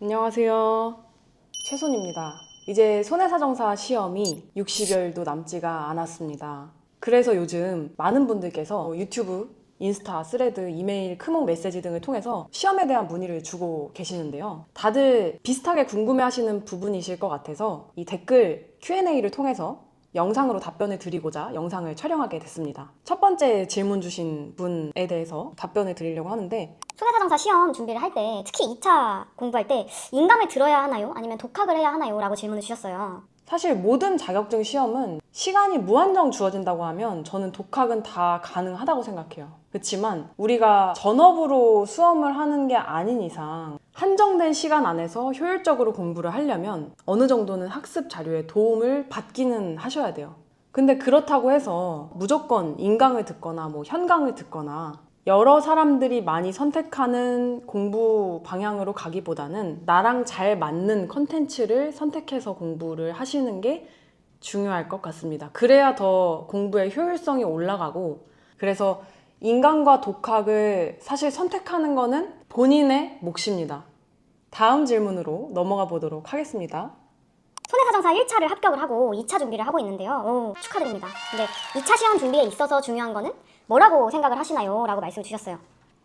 안녕하세요. 최손입니다. 이제 손해사정사 시험이 60여일도 남지가 않았습니다. 그래서 요즘 많은 분들께서 유튜브, 인스타, 스레드, 이메일, 크목 메시지 등을 통해서 시험에 대한 문의를 주고 계시는데요. 다들 비슷하게 궁금해하시는 부분이실 것 같아서 이 댓글 Q&A를 통해서 영상으로 답변을 드리고자 영상을 촬영하게 됐습니다. 첫 번째 질문 주신 분에 대해서 답변을 드리려고 하는데, 손해사정사 시험 준비를 할 때, 특히 2차 공부할 때 인강을 들어야 하나요? 아니면 독학을 해야 하나요? 라고 질문을 주셨어요. 사실 모든 자격증 시험은 시간이 무한정 주어진다고 하면 저는 독학은 다 가능하다고 생각해요. 그렇지만 우리가 전업으로 수험을 하는 게 아닌 이상 한정된 시간 안에서 효율적으로 공부를 하려면 어느 정도는 학습 자료의 도움을 받기는 하셔야 돼요. 근데 그렇다고 해서 무조건 인강을 듣거나 현강을 듣거나 여러 사람들이 많이 선택하는 공부 방향으로 가기보다는 나랑 잘 맞는 컨텐츠를 선택해서 공부를 하시는 게 중요할 것 같습니다. 그래야 더 공부의 효율성이 올라가고, 그래서 인강과 독학을 사실 선택하는 거는 본인의 몫입니다. 다음 질문으로 넘어가 보도록 하겠습니다. 손해사정사 1차를 합격을 하고 2차 준비를 하고 있는데요. 축하드립니다. 근데 2차 시험 준비에 있어서 중요한 거는 뭐라고 생각을 하시나요? 라고 말씀을 주셨어요.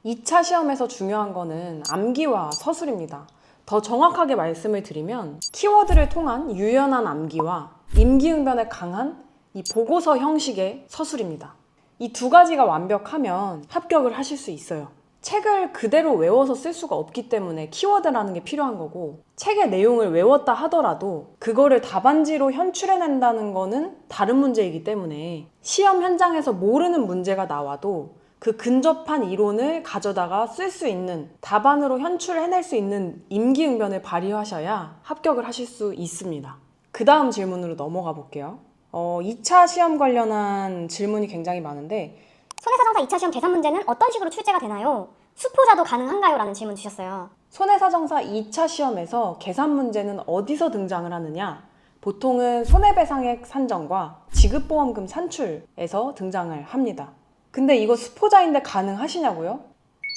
2차 시험에서 중요한 거는 암기와 서술입니다. 더 정확하게 말씀을 드리면 키워드를 통한 유연한 암기와 임기응변에 강한 이 보고서 형식의 서술입니다. 이 두 가지가 완벽하면 합격을 하실 수 있어요. 책을 그대로 외워서 쓸 수가 없기 때문에 키워드라는 게 필요한 거고, 책의 내용을 외웠다 하더라도 그거를 답안지로 현출해낸다는 거는 다른 문제이기 때문에 시험 현장에서 모르는 문제가 나와도 그 근접한 이론을 가져다가 쓸 수 있는, 답안으로 현출해낼 수 있는 임기응변을 발휘하셔야 합격을 하실 수 있습니다. 그 다음 질문으로 넘어가 볼게요. 2차 시험 관련한 질문이 굉장히 많은데, 손해사정사 2차 시험 계산 문제는 어떤 식으로 출제가 되나요? 수포자도 가능한가요? 라는 질문 주셨어요. 손해사정사 2차 시험에서 계산 문제는 어디서 등장을 하느냐? 보통은 손해배상액 산정과 지급보험금 산출에서 등장을 합니다. 근데 이거 수포자인데 가능하시냐고요?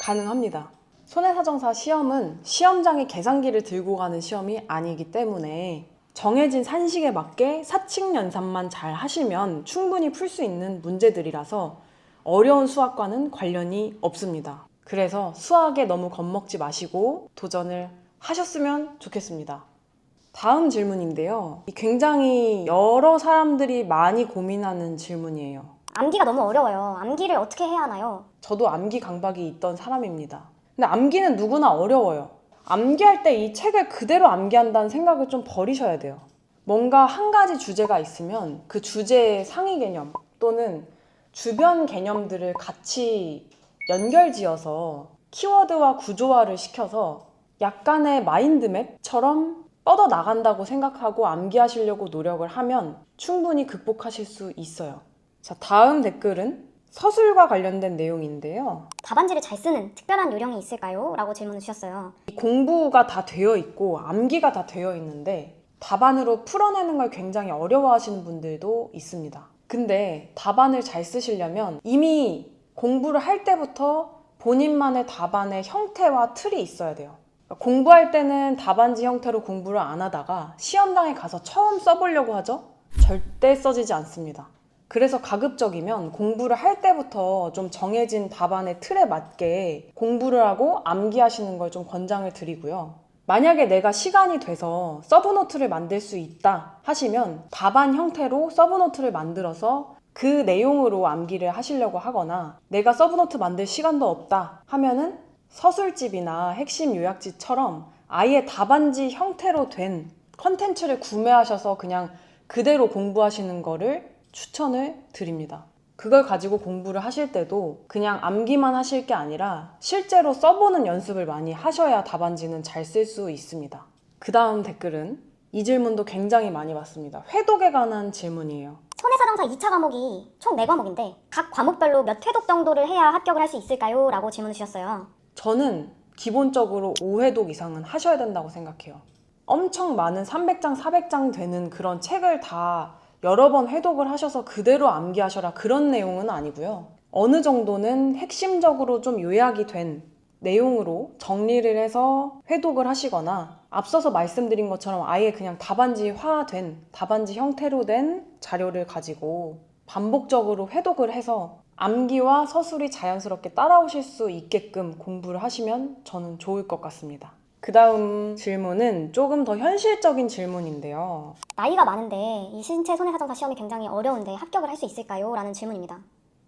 가능합니다. 손해사정사 시험은 시험장에 계산기를 들고 가는 시험이 아니기 때문에 정해진 산식에 맞게 사칙 연산만 잘 하시면 충분히 풀 수 있는 문제들이라서 어려운 수학과는 관련이 없습니다. 그래서 수학에 너무 겁먹지 마시고 도전을 하셨으면 좋겠습니다. 다음 질문인데요. 굉장히 여러 사람들이 많이 고민하는 질문이에요. 암기가 너무 어려워요. 암기를 어떻게 해야 하나요? 저도 암기 강박이 있던 사람입니다. 근데 암기는 누구나 어려워요. 암기할 때 이 책을 그대로 암기한다는 생각을 좀 버리셔야 돼요. 뭔가 한 가지 주제가 있으면 그 주제의 상위 개념 또는 주변 개념들을 같이 연결지어서 키워드와 구조화를 시켜서 약간의 마인드맵처럼 뻗어 나간다고 생각하고 암기하시려고 노력을 하면 충분히 극복하실 수 있어요. 자, 다음 댓글은 서술과 관련된 내용인데요. 답안지를 잘 쓰는 특별한 요령이 있을까요? 라고 질문을 주셨어요. 공부가 다 되어 있고 암기가 다 되어 있는데 답안으로 풀어내는 걸 굉장히 어려워하시는 분들도 있습니다. 근데 답안을 잘 쓰시려면 이미 공부를 할 때부터 본인만의 답안의 형태와 틀이 있어야 돼요. 그러니까 공부할 때는 답안지 형태로 공부를 안 하다가 시험장에 가서 처음 써보려고 하죠? 절대 써지지 않습니다. 그래서 가급적이면 공부를 할 때부터 좀 정해진 답안의 틀에 맞게 공부를 하고 암기하시는 걸 좀 권장을 드리고요. 만약에 내가 시간이 돼서 서브노트를 만들 수 있다 하시면 답안 형태로 서브노트를 만들어서 그 내용으로 암기를 하시려고 하거나, 내가 서브노트 만들 시간도 없다 하면은 서술집이나 핵심 요약지처럼 아예 답안지 형태로 된 컨텐츠를 구매하셔서 그냥 그대로 공부하시는 거를 추천을 드립니다. 그걸 가지고 공부를 하실 때도 그냥 암기만 하실 게 아니라 실제로 써보는 연습을 많이 하셔야 답안지는 잘 쓸 수 있습니다. 그 다음 댓글은 이 질문도 굉장히 많이 받습니다. 회독에 관한 질문이에요. 손해사정사 2차 과목이 총 4과목인데 각 과목별로 몇 회독 정도를 해야 합격을 할 수 있을까요? 라고 질문을 주셨어요. 저는 기본적으로 5회독 이상은 하셔야 된다고 생각해요. 엄청 많은 300장, 400장 되는 그런 책을 다 여러 번 회독을 하셔서 그대로 암기하셔라 그런 내용은 아니고요. 어느 정도는 핵심적으로 좀 요약이 된 내용으로 정리를 해서 회독을 하시거나 앞서서 말씀드린 것처럼 아예 그냥 답안지화된, 답안지 형태로 된 자료를 가지고 반복적으로 회독을 해서 암기와 서술이 자연스럽게 따라오실 수 있게끔 공부를 하시면 저는 좋을 것 같습니다. 그 다음 질문은 조금 더 현실적인 질문인데요. 나이가 많은데 이 신체 손해사정사 시험이 굉장히 어려운데 합격을 할 수 있을까요? 라는 질문입니다.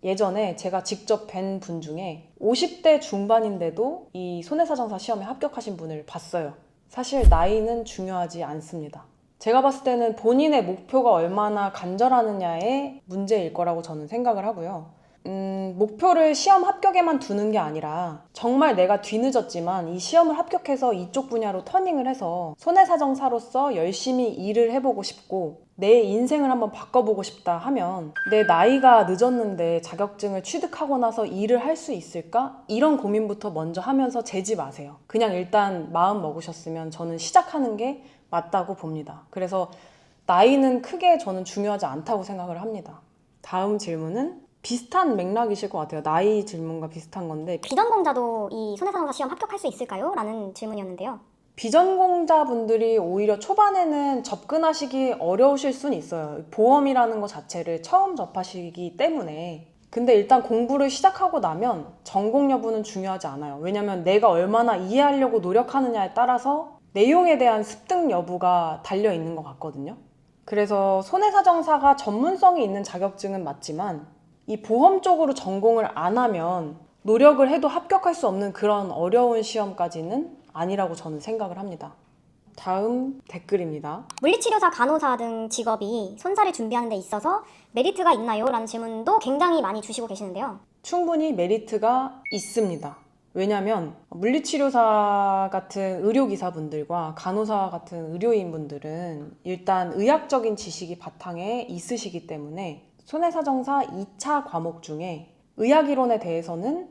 예전에 제가 직접 뵌 분 중에 50대 중반인데도 이 손해사정사 시험에 합격하신 분을 봤어요. 사실 나이는 중요하지 않습니다. 제가 봤을 때는 본인의 목표가 얼마나 간절하느냐의 문제일 거라고 저는 생각을 하고요. 목표를 시험 합격에만 두는 게 아니라 정말 내가 뒤늦었지만 이 시험을 합격해서 이쪽 분야로 터닝을 해서 손해사정사로서 열심히 일을 해보고 싶고 내 인생을 한번 바꿔보고 싶다 하면 내 나이가 늦었는데 자격증을 취득하고 나서 일을 할 수 있을까? 이런 고민부터 먼저 하면서 재지 마세요. 그냥 일단 마음 먹으셨으면 저는 시작하는 게 맞다고 봅니다. 그래서 나이는 크게 저는 중요하지 않다고 생각을 합니다. 다음 질문은 비슷한 맥락이실 것 같아요. 나이 질문과 비슷한 건데 비전공자도 이 손해사정사 시험 합격할 수 있을까요? 라는 질문이었는데요. 비전공자분들이 오히려 초반에는 접근하시기 어려우실 수는 있어요. 보험이라는 것 자체를 처음 접하시기 때문에. 근데 일단 공부를 시작하고 나면 전공 여부는 중요하지 않아요. 왜냐면 내가 얼마나 이해하려고 노력하느냐에 따라서 내용에 대한 습득 여부가 달려 있는 것 같거든요. 그래서 손해사정사가 전문성이 있는 자격증은 맞지만 이 보험 쪽으로 전공을 안 하면 노력을 해도 합격할 수 없는 그런 어려운 시험까지는 아니라고 저는 생각을 합니다. 다음 댓글입니다. 물리치료사, 간호사 등 직업이 손사를 준비하는 데 있어서 메리트가 있나요? 라는 질문도 굉장히 많이 주시고 계시는데요. 충분히 메리트가 있습니다. 왜냐하면 물리치료사 같은 의료기사분들과 간호사 같은 의료인분들은 일단 의학적인 지식이 바탕에 있으시기 때문에 손해사정사 2차 과목 중에 의학이론에 대해서는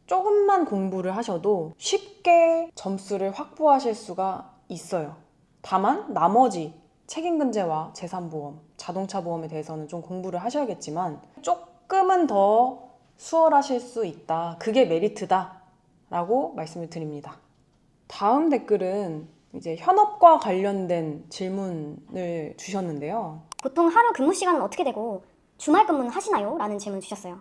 조금만 공부를 하셔도 쉽게 점수를 확보하실 수가 있어요. 다만 나머지 책임근제와 재산보험, 자동차 보험에 대해서는 좀 공부를 하셔야겠지만 조금은 더 수월하실 수 있다. 그게 메리트다 라고 말씀을 드립니다. 다음 댓글은 이제 현업과 관련된 질문을 주셨는데요. 보통 하루 근무 시간은 어떻게 되고 주말 근무는 하시나요? 라는 질문 주셨어요.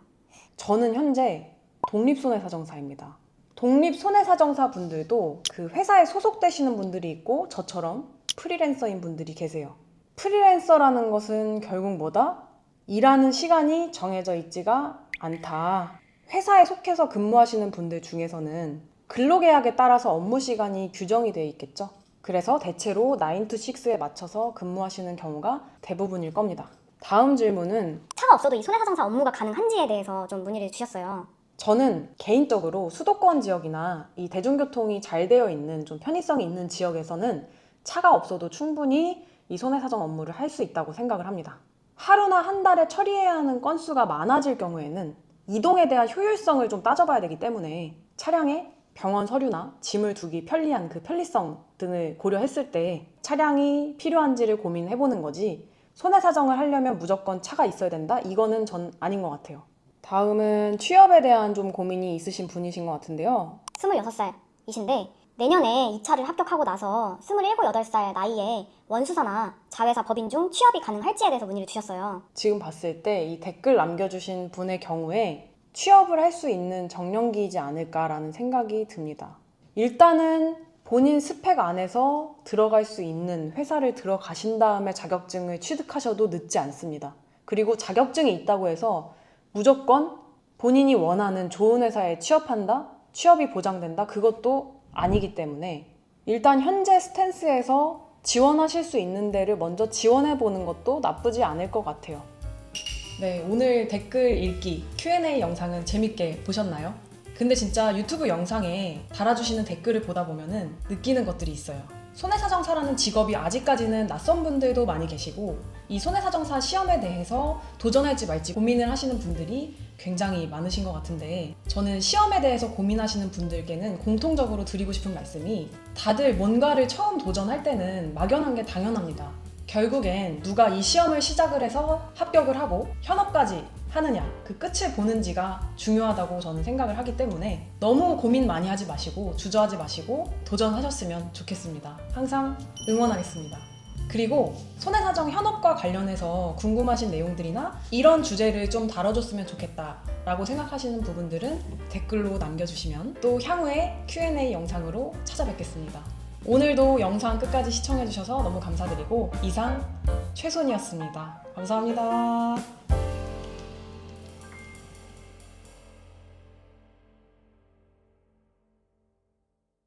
저는 현재 독립손해사정사입니다. 독립손해사정사 분들도 그 회사에 소속되시는 분들이 있고 저처럼 프리랜서인 분들이 계세요. 프리랜서라는 것은 결국 뭐다? 일하는 시간이 정해져 있지가 않다. 회사에 속해서 근무하시는 분들 중에서는 근로계약에 따라서 업무 시간이 규정이 되어 있겠죠. 그래서 대체로 9 to 6에 맞춰서 근무하시는 경우가 대부분일 겁니다. 다음 질문은 차가 없어도 이 손해사정사 업무가 가능한지에 대해서 좀 문의를 주셨어요. 저는 개인적으로 수도권 지역이나 이 대중교통이 잘 되어 있는 좀 편의성이 있는 지역에서는 차가 없어도 충분히 이 손해사정 업무를 할 수 있다고 생각을 합니다. 하루나 한 달에 처리해야 하는 건수가 많아질 경우에는 이동에 대한 효율성을 좀 따져봐야 되기 때문에 차량에 병원 서류나 짐을 두기 편리한 그 편리성 등을 고려했을 때 차량이 필요한지를 고민해보는 거지 손해사정을 하려면 무조건 차가 있어야 된다? 이거는 전 아닌 것 같아요. 다음은 취업에 대한 좀 고민이 있으신 분이신 것 같은데요. 26살이신데 내년에 2차를 합격하고 나서 27, 8살 나이에 원수사나 자회사 법인 중 취업이 가능할지에 대해서 문의를 주셨어요. 지금 봤을 때 이 댓글 남겨주신 분의 경우에 취업을 할 수 있는 정년기이지 않을까라는 생각이 듭니다. 일단은 본인 스펙 안에서 들어갈 수 있는 회사를 들어가신 다음에 자격증을 취득하셔도 늦지 않습니다. 그리고 자격증이 있다고 해서 무조건 본인이 원하는 좋은 회사에 취업한다? 취업이 보장된다? 그것도 아니기 때문에 일단 현재 스탠스에서 지원하실 수 있는 데를 먼저 지원해보는 것도 나쁘지 않을 것 같아요. 네, 오늘 댓글 읽기 Q&A 영상은 재밌게 보셨나요? 근데 진짜 유튜브 영상에 달아주시는 댓글을 보다 보면은 느끼는 것들이 있어요. 손해사정사라는 직업이 아직까지는 낯선 분들도 많이 계시고 이 손해사정사 시험에 대해서 도전할지 말지 고민을 하시는 분들이 굉장히 많으신 것 같은데 저는 시험에 대해서 고민하시는 분들께는 공통적으로 드리고 싶은 말씀이 다들 뭔가를 처음 도전할 때는 막연한 게 당연합니다. 결국엔 누가 이 시험을 시작을 해서 합격을 하고 현업까지 하느냐, 그 끝을 보는지가 중요하다고 저는 생각을 하기 때문에 너무 고민 많이 하지 마시고 주저하지 마시고 도전하셨으면 좋겠습니다. 항상 응원하겠습니다. 그리고 손해사정 현업과 관련해서 궁금하신 내용들이나 이런 주제를 좀 다뤄줬으면 좋겠다 라고 생각하시는 부분들은 댓글로 남겨주시면 또 향후에 Q&A 영상으로 찾아뵙겠습니다. 오늘도 영상 끝까지 시청해주셔서 너무 감사드리고 이상 최손이었습니다. 감사합니다.